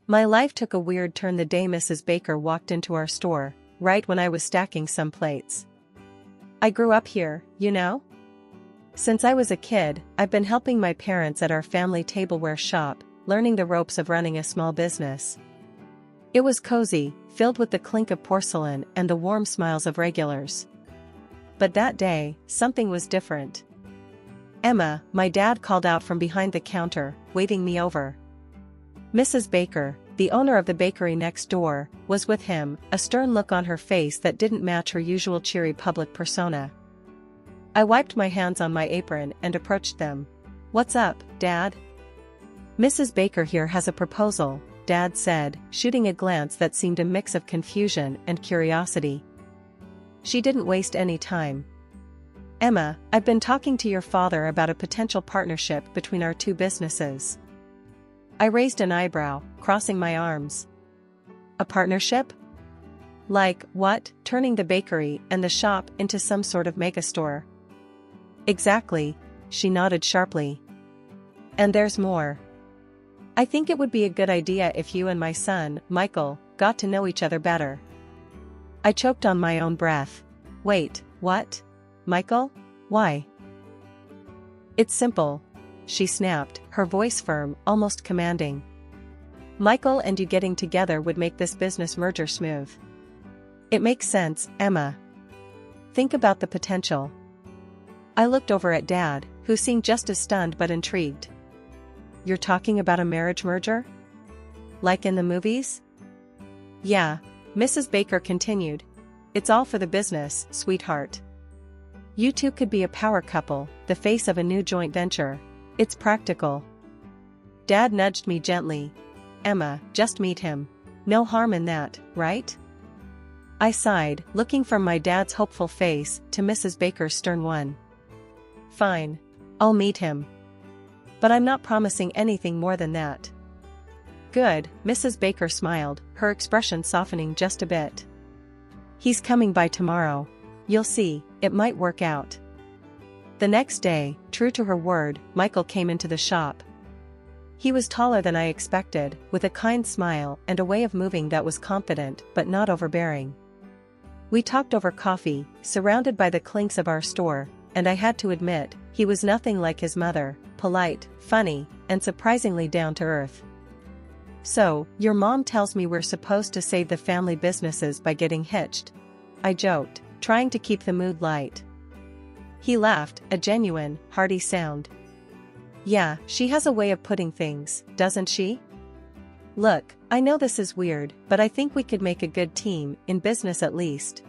My life took a weird turn the day Mrs. Baker walked into our store, right when I was stacking some plates. I grew up here, you know? Since I was a kid, I've been helping my parents at our family tableware shop, learning the ropes of running a small business. It was cozy, filled with the clink of porcelain and the warm smiles of regulars. But that day, something was different. "Emma," my dad called out from behind the counter, waving me over. Mrs. Baker, the owner of the bakery next door, was with him, a stern look on her face that didn't match her usual cheery public persona. I wiped my hands on my apron and approached them. "What's up, Dad?" "Mrs. Baker here has a proposal," Dad said, shooting a glance that seemed a mix of confusion and curiosity. She didn't waste any time. "Emma, I've been talking to your father about a potential partnership between our two businesses." I raised an eyebrow, crossing my arms. "A partnership? Like what, turning the bakery and the shop into some sort of megastore?" "Exactly," she nodded sharply. "And there's more. I think it would be a good idea if you and my son, Michael, got to know each other better." I choked on my own breath. "Wait, what? Michael? Why?" "It's simple," she snapped, her voice firm, almost commanding. "Michael and you getting together would make this business merger smooth. It makes sense, Emma. Think about the potential." I looked over at Dad, who seemed just as stunned but intrigued. "You're talking about a marriage merger? Like in the movies?" "Yeah," Mrs. Baker continued. "It's all for the business, sweetheart. You two could be a power couple, the face of a new joint venture. It's practical." Dad nudged me gently. "Emma, just meet him. No harm in that, right?" I sighed, looking from my dad's hopeful face to Mrs. Baker's stern one. "Fine. I'll meet him. But I'm not promising anything more than that." "Good," Mrs. Baker smiled, her expression softening just a bit. "He's coming by tomorrow. You'll see, it might work out." The next day, true to her word, Michael came into the shop. He was taller than I expected, with a kind smile and a way of moving that was confident but not overbearing. We talked over coffee, surrounded by the clinks of our store, and I had to admit, he was nothing like his mother, polite, funny, and surprisingly down-to-earth. "So, your mom tells me we're supposed to save the family businesses by getting hitched," I joked, trying to keep the mood light. He laughed, a genuine, hearty sound. "Yeah, she has a way of putting things, doesn't she? Look, I know this is weird, but I think we could make a good team, in business at least."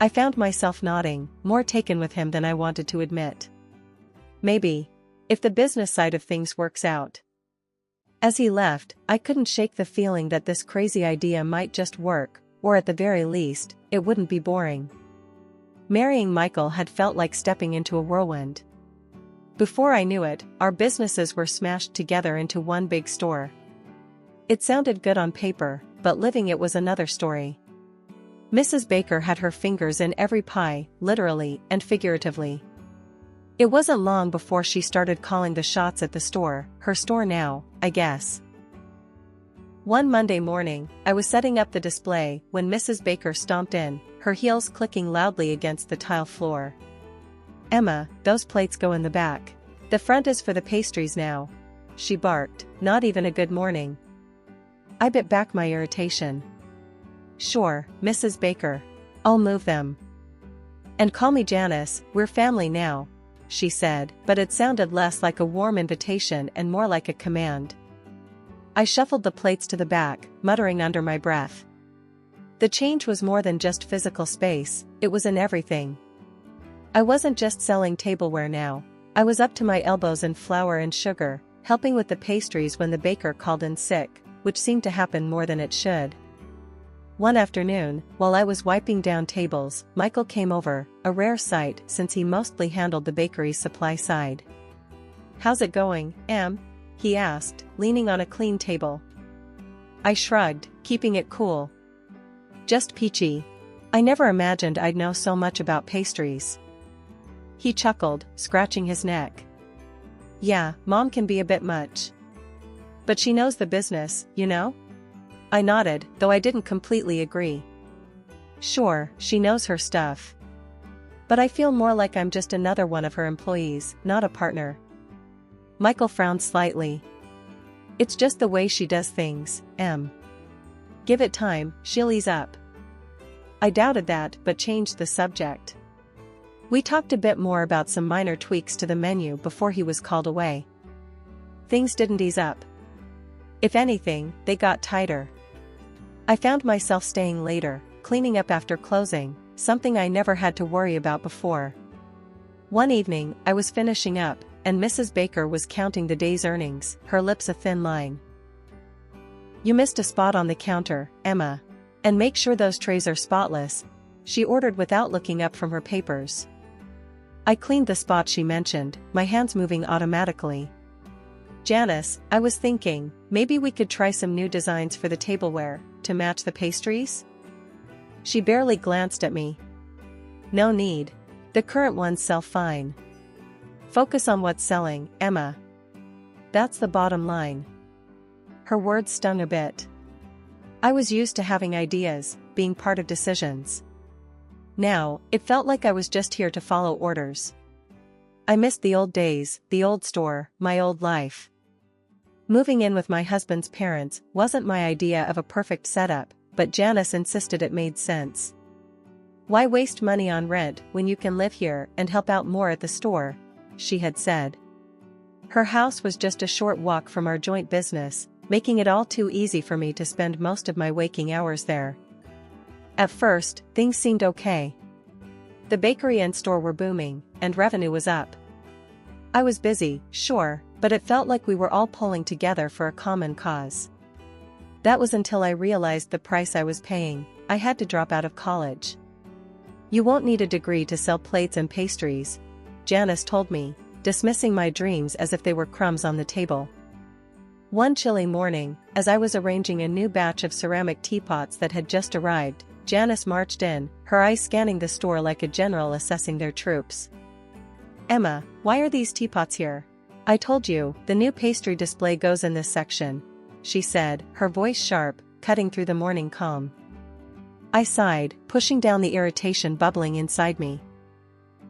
I found myself nodding, more taken with him than I wanted to admit. "Maybe. If the business side of things works out." As he left, I couldn't shake the feeling that this crazy idea might just work, or at the very least, it wouldn't be boring. Marrying Michael had felt like stepping into a whirlwind. Before I knew it, our businesses were smashed together into one big store. It sounded good on paper, but living it was another story. Mrs. Baker had her fingers in every pie, literally and figuratively. It wasn't long before she started calling the shots at the store, her store now, I guess. One Monday morning, I was setting up the display when Mrs. Baker stomped in, her heels clicking loudly against the tile floor. "Emma, those plates go in the back. The front is for the pastries now," she barked, not even a good morning. I bit back my irritation. "Sure, Mrs. Baker. I'll move them. And call me Janice, we're family now," she said, but it sounded less like a warm invitation and more like a command. I shuffled the plates to the back, muttering under my breath. The change was more than just physical space, it was in everything. I wasn't just selling tableware now. I was up to my elbows in flour and sugar, helping with the pastries when the baker called in sick, which seemed to happen more than it should. One afternoon, while I was wiping down tables, Michael came over, a rare sight since he mostly handled the bakery's supply side. "How's it going, Em?" he asked, leaning on a clean table. I shrugged, keeping it cool. "Just peachy. I never imagined I'd know so much about pastries." He chuckled, scratching his neck. "Yeah, Mom can be a bit much. But she knows the business, you know? I nodded, though I didn't completely agree. Sure, she knows her stuff. But I feel more like I'm just another one of her employees, not a partner. Michael frowned slightly. It's just the way she does things, Em. Give it time, she'll ease up. I doubted that, but changed the subject. We talked a bit more about some minor tweaks to the menu before he was called away. Things didn't ease up. If anything, they got tighter. I found myself staying later, cleaning up after closing, something I never had to worry about before. One evening, I was finishing up, and Mrs. Baker was counting the day's earnings, her lips a thin line. You missed a spot on the counter, Emma. And make sure those trays are spotless, she ordered without looking up from her papers. I cleaned the spot she mentioned, my hands moving automatically. Janice, I was thinking, maybe we could try some new designs for the tableware, to match the pastries? She barely glanced at me. No need. The current ones sell fine. Focus on what's selling, Emma. That's the bottom line. Her words stung a bit. I was used to having ideas, being part of decisions. Now, it felt like I was just here to follow orders. I missed the old days, the old store, my old life. Moving in with my husband's parents wasn't my idea of a perfect setup, but Janice insisted it made sense. Why waste money on rent when you can live here and help out more at the store? She had said. Her house was just a short walk from our joint business, making it all too easy for me to spend most of my waking hours there. At first, things seemed okay. The bakery and store were booming, and revenue was up. I was busy, sure, but it felt like we were all pulling together for a common cause. That was until I realized the price I was paying. I had to drop out of college. You won't need a degree to sell plates and pastries, Janice told me, dismissing my dreams as if they were crumbs on the table. One chilly morning, as I was arranging a new batch of ceramic teapots that had just arrived, Janice marched in, her eyes scanning the store like a general assessing their troops. Emma, why are these teapots here? I told you, the new pastry display goes in this section, she said, her voice sharp, cutting through the morning calm. I sighed, pushing down the irritation bubbling inside me.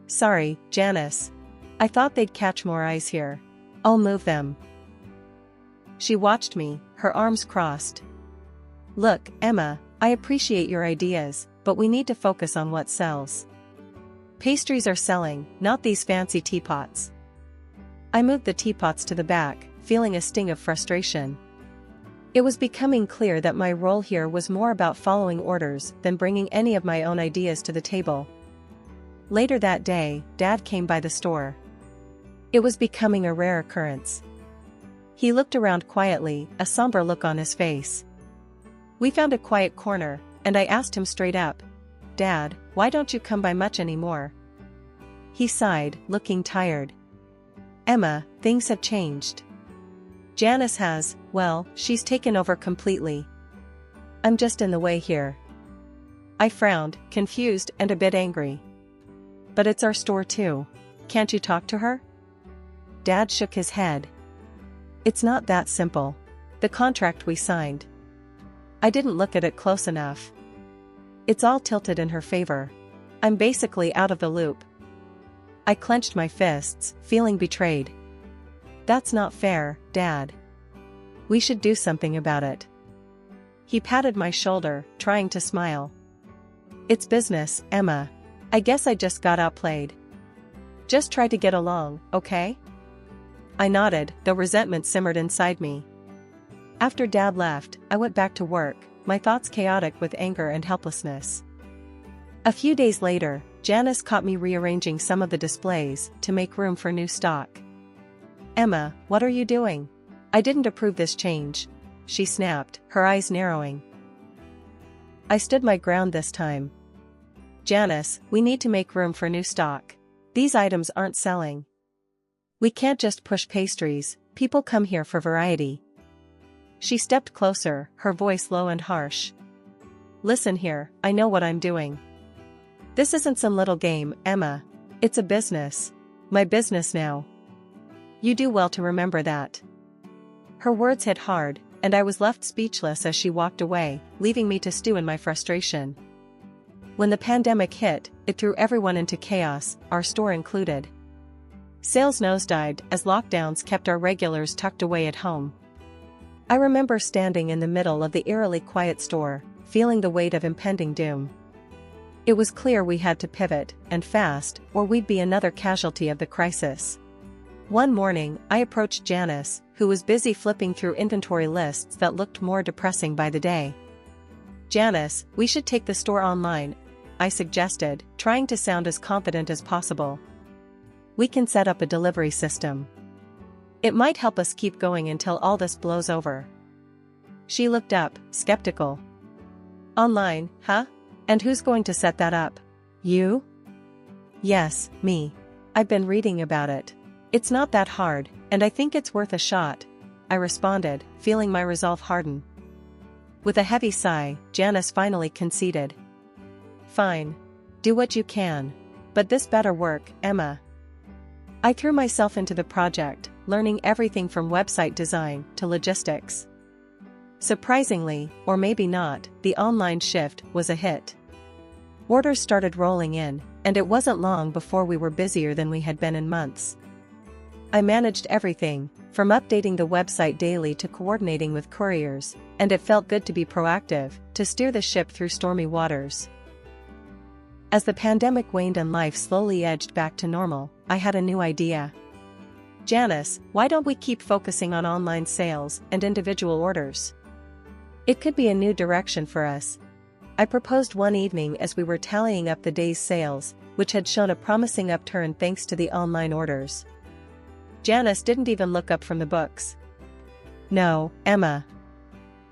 Sorry, Janice. I thought they'd catch more eyes here. I'll move them. She watched me, her arms crossed. Look, Emma, I appreciate your ideas, but we need to focus on what sells. Pastries are selling, not these fancy teapots. I moved the teapots to the back, feeling a sting of frustration. It was becoming clear that my role here was more about following orders than bringing any of my own ideas to the table. Later that day, Dad came by the store. It was becoming a rare occurrence. He looked around quietly, a somber look on his face. We found a quiet corner, and I asked him straight up, Dad, why don't you come by much anymore? He sighed, looking tired. Emma, things have changed. Janice has, well, she's taken over completely. I'm just in the way here. I frowned, confused and a bit angry. But it's our store too. Can't you talk to her? Dad shook his head. It's not that simple. The contract we signed. I didn't look at it close enough. It's all tilted in her favor. I'm basically out of the loop. I clenched my fists, feeling betrayed. That's not fair, Dad. We should do something about it. He patted my shoulder, trying to smile. It's business, Emma. I guess I just got outplayed. Just try to get along, okay? I nodded, though resentment simmered inside me. After Dad left, I went back to work, my thoughts chaotic with anger and helplessness. A few days later, Janice caught me rearranging some of the displays to make room for new stock. Emma, what are you doing? I didn't approve this change, she snapped, her eyes narrowing. I stood my ground this time. Janice, we need to make room for new stock. These items aren't selling. We can't just push pastries, people come here for variety. She stepped closer, her voice low and harsh. Listen here, I know what I'm doing. This isn't some little game, Emma. It's a business. My business now. You do well to remember that. Her words hit hard, and I was left speechless as she walked away, leaving me to stew in my frustration. When the pandemic hit, it threw everyone into chaos, our store included. Sales nosedived as lockdowns kept our regulars tucked away at home. I remember standing in the middle of the eerily quiet store, feeling the weight of impending doom. It was clear we had to pivot, and fast, or we'd be another casualty of the crisis. One morning, I approached Janice, who was busy flipping through inventory lists that looked more depressing by the day. "Janice, we should take the store online," I suggested, trying to sound as confident as possible. "We can set up a delivery system. It might help us keep going until all this blows over." She looked up, skeptical. "Online, huh? And who's going to set that up? You?" "Yes, me. I've been reading about it. It's not that hard, and I think it's worth a shot," I responded, feeling my resolve harden. With a heavy sigh, Janice finally conceded. "Fine. Do what you can. But this better work, Emma." I threw myself into the project, learning everything from website design to logistics. Surprisingly, or maybe not, the online shift was a hit. Orders started rolling in, and it wasn't long before we were busier than we had been in months. I managed everything, from updating the website daily to coordinating with couriers, and it felt good to be proactive, to steer the ship through stormy waters. As the pandemic waned and life slowly edged back to normal, I had a new idea. "Janice, why don't we keep focusing on online sales and individual orders? It could be a new direction for us," I proposed one evening as we were tallying up the day's sales, which had shown a promising upturn thanks to the online orders. Janice didn't even look up from the books. "No, Emma.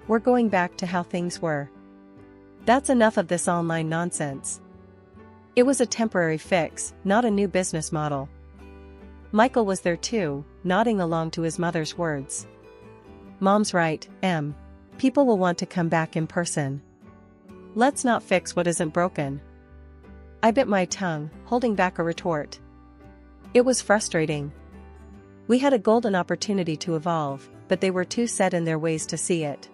We're going back to how things were. That's enough of this online nonsense." It was a temporary fix, not a new business model. Michael was there too, nodding along to his mother's words. "Mom's right, Em. People will want to come back in person. Let's not fix what isn't broken." I bit my tongue, holding back a retort. It was frustrating. We had a golden opportunity to evolve, but they were too set in their ways to see it.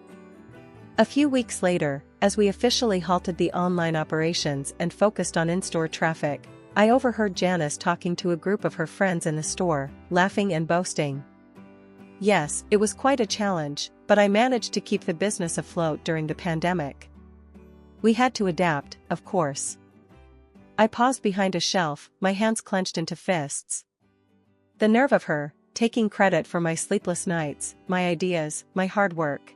A few weeks later, as we officially halted the online operations and focused on in-store traffic, I overheard Janice talking to a group of her friends in the store, laughing and boasting. Yes, it was quite a challenge, but I managed to keep the business afloat during the pandemic. We had to adapt, of course. I paused behind a shelf, my hands clenched into fists. The nerve of her, taking credit for my sleepless nights, my ideas, my hard work.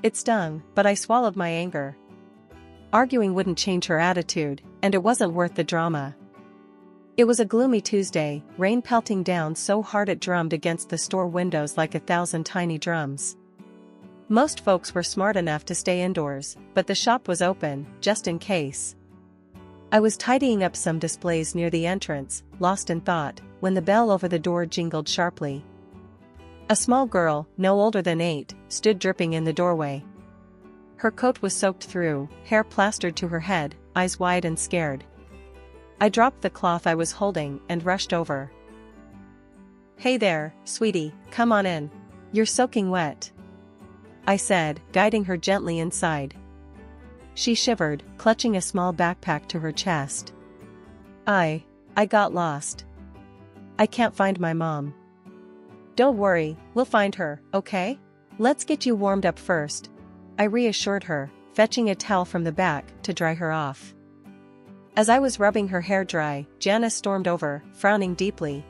It stung, but I swallowed my anger. Arguing wouldn't change her attitude, and it wasn't worth the drama. It was a gloomy Tuesday, rain pelting down so hard it drummed against the store windows like 1,000 tiny drums. Most folks were smart enough to stay indoors, but the shop was open, just in case. I was tidying up some displays near the entrance, lost in thought, when the bell over the door jingled sharply. A small girl, no older than 8, stood dripping in the doorway. Her coat was soaked through, hair plastered to her head, eyes wide and scared. I dropped the cloth I was holding and rushed over. "Hey there, sweetie, come on in. You're soaking wet," I said, guiding her gently inside. She shivered, clutching a small backpack to her chest. I got lost. I can't find my mom." "Don't worry, we'll find her, okay? Let's get you warmed up first," I reassured her, fetching a towel from the back to dry her off. As I was rubbing her hair dry, Janice stormed over, frowning deeply.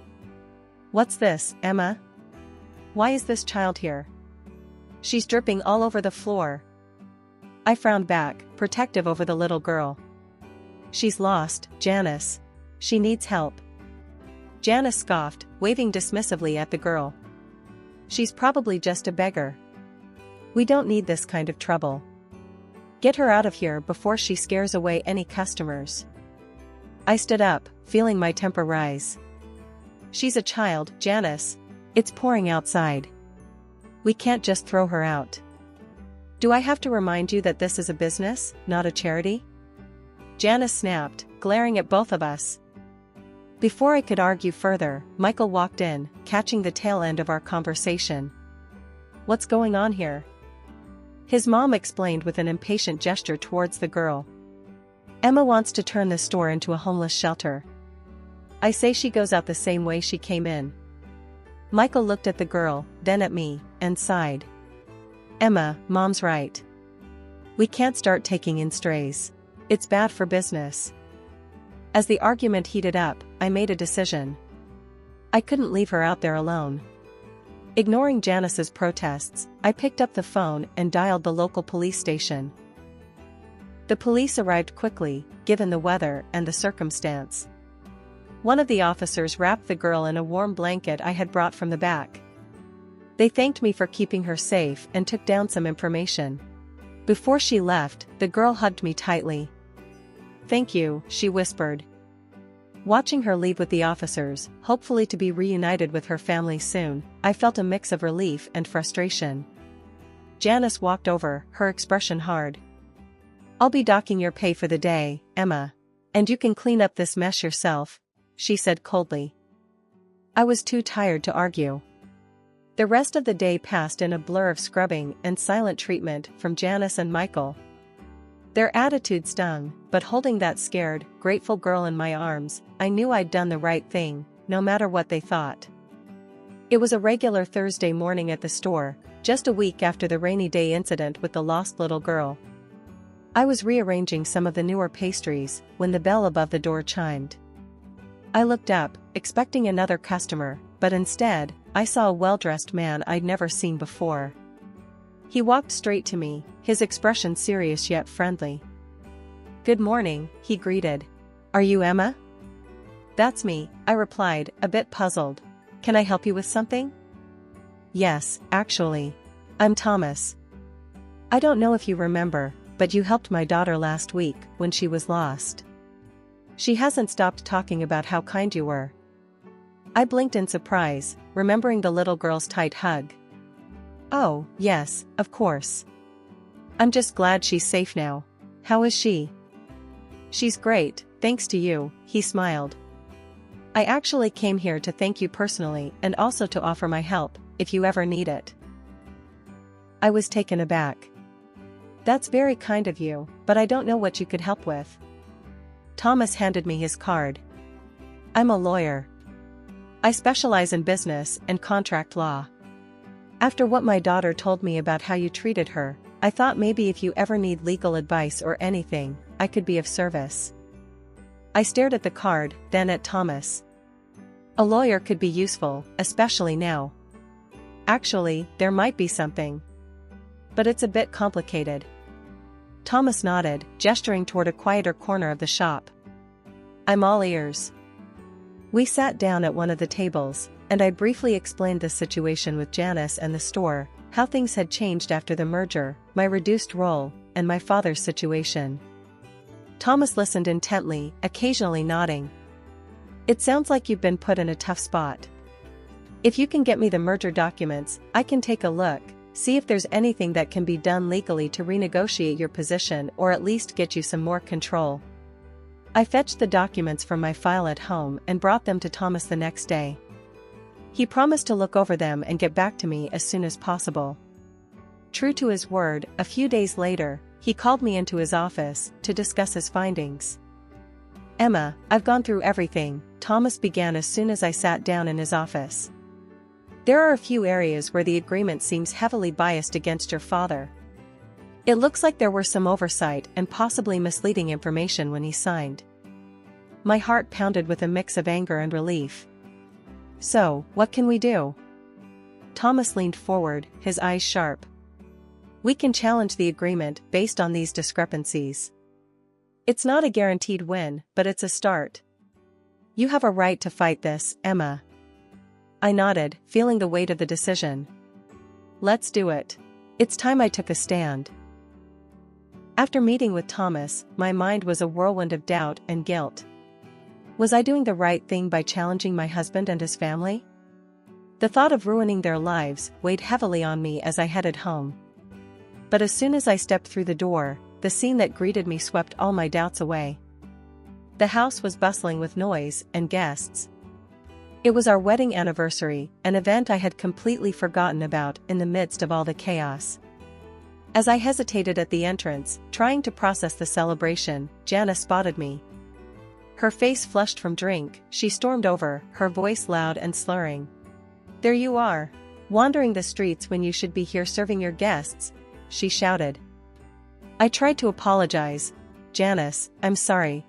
"What's this, Emma? Why is this child here? She's dripping all over the floor." I frowned back, protective over the little girl. "She's lost, Janice. She needs help." Janice scoffed, waving dismissively at the girl. "She's probably just a beggar. We don't need this kind of trouble. Get her out of here before she scares away any customers." I stood up, feeling my temper rise. "She's a child, Janice. It's pouring outside. We can't just throw her out. Do I have to remind you that this is a business, not a charity?" Janice snapped, glaring at both of us. Before I could argue further, Michael walked in, catching the tail end of our conversation. What's going on here? His mom explained with an impatient gesture towards the girl. Emma wants to turn the store into a homeless shelter. I say she goes out the same way she came in. Michael looked at the girl, then at me, and sighed. Emma, Mom's right. We can't start taking in strays. It's bad for business. As the argument heated up, I made a decision. I couldn't leave her out there alone. Ignoring Janice's protests, I picked up the phone and dialed the local police station. The police arrived quickly, given the weather and the circumstance. One of the officers wrapped the girl in a warm blanket I had brought from the back. They thanked me for keeping her safe and took down some information. Before she left, the girl hugged me tightly. Thank you, she whispered. Watching her leave with the officers, hopefully to be reunited with her family soon, I felt a mix of relief and frustration. Janice walked over, her expression hard. I'll be docking your pay for the day, Emma. And you can clean up this mess yourself, she said coldly. I was too tired to argue. The rest of the day passed in a blur of scrubbing and silent treatment from Janice and Michael. Their attitude stung, but holding that scared, grateful girl in my arms, I knew I'd done the right thing, no matter what they thought. It was a regular Thursday morning at the store, just a week after the rainy day incident with the lost little girl. I was rearranging some of the newer pastries when the bell above the door chimed. I looked up, expecting another customer, but instead, I saw a well-dressed man I'd never seen before. He walked straight to me, his expression serious yet friendly. Good morning, he greeted. Are you Emma? That's me, I replied, a bit puzzled. Can I help you with something? Yes, actually. I'm Thomas. I don't know if you remember, but you helped my daughter last week when she was lost. She hasn't stopped talking about how kind you were. I blinked in surprise, remembering the little girl's tight hug. Oh, yes, of course. I'm just glad she's safe now. How is she? She's great, thanks to you, he smiled. I actually came here to thank you personally and also to offer my help, if you ever need it. I was taken aback. That's very kind of you, but I don't know what you could help with. Thomas handed me his card. I'm a lawyer. I specialize in business and contract law. After what my daughter told me about how you treated her, I thought maybe if you ever need legal advice or anything, I could be of service. I stared at the card, then at Thomas. A lawyer could be useful, especially now. Actually, there might be something. But it's a bit complicated. Thomas nodded, gesturing toward a quieter corner of the shop. I'm all ears. We sat down at one of the tables, and I briefly explained the situation with Janice and the store, how things had changed after the merger, my reduced role, and my father's situation. Thomas listened intently, occasionally nodding. It sounds like you've been put in a tough spot. If you can get me the merger documents, I can take a look, see if there's anything that can be done legally to renegotiate your position or at least get you some more control. I fetched the documents from my file at home and brought them to Thomas the next day. He promised to look over them and get back to me as soon as possible. True to his word, a few days later, he called me into his office to discuss his findings. Emma, I've gone through everything, Thomas began as soon as I sat down in his office. There are a few areas where the agreement seems heavily biased against your father. It looks like there were some oversight and possibly misleading information when he signed. My heart pounded with a mix of anger and relief. So, what can we do? Thomas leaned forward, his eyes sharp. We can challenge the agreement based on these discrepancies. It's not a guaranteed win, but it's a start. You have a right to fight this, Emma. I nodded, feeling the weight of the decision. Let's do it. It's time I took a stand. After meeting with Thomas, my mind was a whirlwind of doubt and guilt. Was I doing the right thing by challenging my husband and his family? The thought of ruining their lives weighed heavily on me as I headed home. But as soon as I stepped through the door, the scene that greeted me swept all my doubts away. The house was bustling with noise and guests. It was our wedding anniversary, an event I had completely forgotten about in the midst of all the chaos. As I hesitated at the entrance, trying to process the celebration, Jana spotted me. Her face flushed from drink, she stormed over, her voice loud and slurring. "There you are. Wandering the streets when you should be here serving your guests," she shouted. I tried to apologize. "Janice, I'm sorry,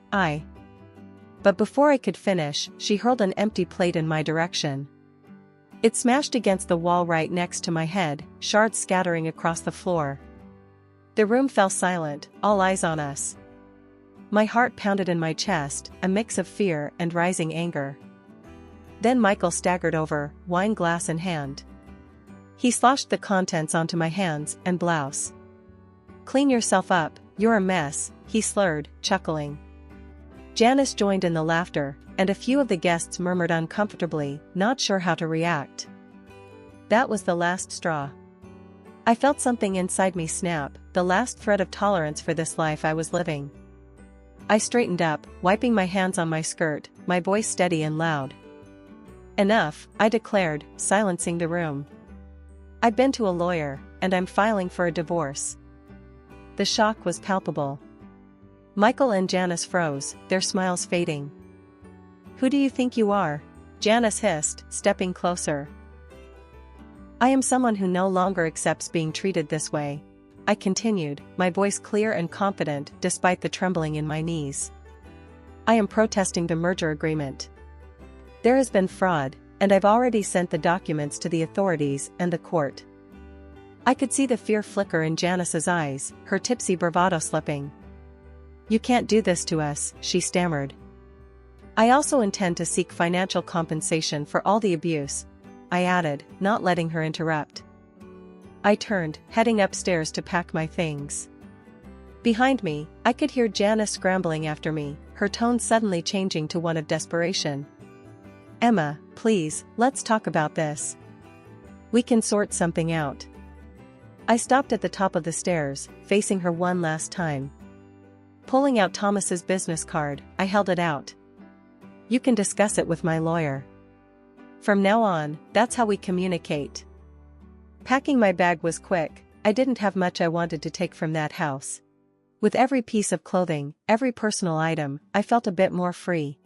But before I could finish, she hurled an empty plate in my direction. It smashed against the wall right next to my head, shards scattering across the floor. The room fell silent, all eyes on us. My heart pounded in my chest, a mix of fear and rising anger. Then Michael staggered over, wine glass in hand. He sloshed the contents onto my hands and blouse. "Clean yourself up, you're a mess," he slurred, chuckling. Janice joined in the laughter, and a few of the guests murmured uncomfortably, not sure how to react. That was the last straw. I felt something inside me snap, the last thread of tolerance for this life I was living. I straightened up, wiping my hands on my skirt, my voice steady and loud. "Enough," I declared, silencing the room. "I've been to a lawyer, and I'm filing for a divorce." The shock was palpable. Michael and Janice froze, their smiles fading. "Who do you think you are?" Janice hissed, stepping closer. "I am someone who no longer accepts being treated this way," I continued, my voice clear and confident despite the trembling in my knees. "I am protesting the merger agreement. There has been fraud, and I've already sent the documents to the authorities and the court." I could see the fear flicker in Janice's eyes, her tipsy bravado slipping. "You can't do this to us," she stammered. "I also intend to seek financial compensation for all the abuse," I added, not letting her interrupt. I turned, heading upstairs to pack my things. Behind me, I could hear Janice scrambling after me, her tone suddenly changing to one of desperation. "Emma, please, let's talk about this. We can sort something out." I stopped at the top of the stairs, facing her one last time. Pulling out Thomas's business card, I held it out. "You can discuss it with my lawyer. From now on, that's how we communicate." Packing my bag was quick. I didn't have much I wanted to take from that house. With every piece of clothing, every personal item, I felt a bit more free.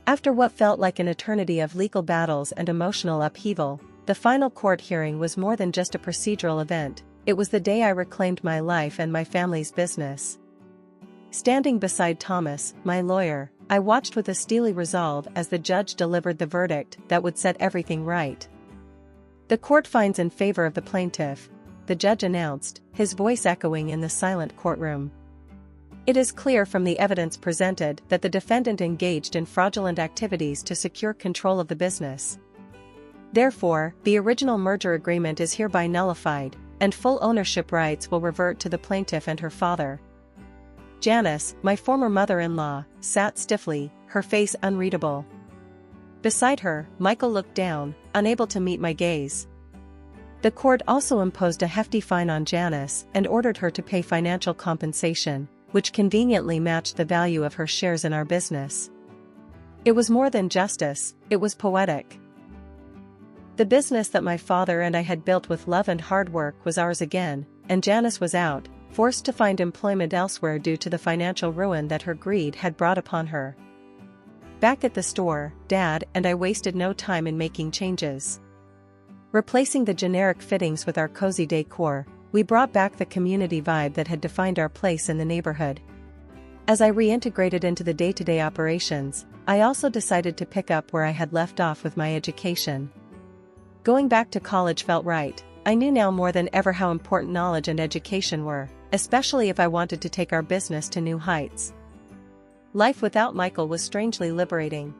After what felt like an eternity of legal battles and emotional upheaval, the final court hearing was more than just a procedural event, it was the day I reclaimed my life and my family's business. Standing beside Thomas, my lawyer, I watched with a steely resolve as the judge delivered the verdict that would set everything right. "The court finds in favor of the plaintiff," the judge announced, his voice echoing in the silent courtroom. "It is clear from the evidence presented that the defendant engaged in fraudulent activities to secure control of the business. Therefore, the original merger agreement is hereby nullified, and full ownership rights will revert to the plaintiff and her father." Janice, my former mother-in-law, sat stiffly, her face unreadable. Beside her, Michael looked down, unable to meet my gaze. The court also imposed a hefty fine on Janice and ordered her to pay financial compensation, which conveniently matched the value of her shares in our business. It was more than justice, it was poetic. The business that my father and I had built with love and hard work was ours again, and Janice was out, forced to find employment elsewhere due to the financial ruin that her greed had brought upon her. Back at the store, Dad and I wasted no time in making changes. Replacing the generic fittings with our cozy decor, we brought back the community vibe that had defined our place in the neighborhood. As I reintegrated into the day-to-day operations, I also decided to pick up where I had left off with my education. Going back to college felt right. I knew now more than ever how important knowledge and education were, especially if I wanted to take our business to new heights. Life without Michael was strangely liberating.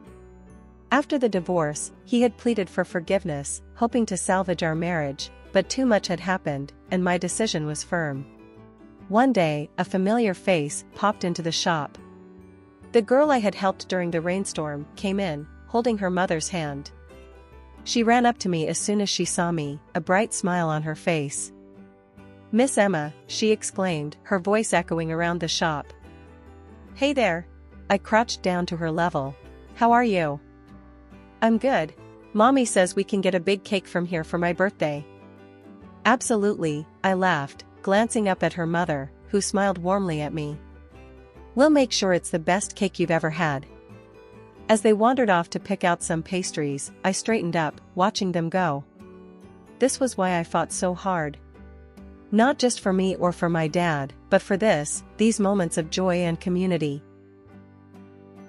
After the divorce, he had pleaded for forgiveness, hoping to salvage our marriage, but too much had happened, and my decision was firm. One day, a familiar face popped into the shop. The girl I had helped during the rainstorm came in, holding her mother's hand. She ran up to me as soon as she saw me, a bright smile on her face. "Miss Emma," she exclaimed, her voice echoing around the shop. "Hey there." I crouched down to her level. "How are you?" I'm good. Mommy says we can get a big cake from here for my birthday. Absolutely, I laughed, glancing up at her mother, who smiled warmly at me. We'll make sure it's the best cake you've ever had. As they wandered off to pick out some pastries, I straightened up, watching them go. This was why I fought so hard. Not just for me or for my dad, but for these moments of joy and community.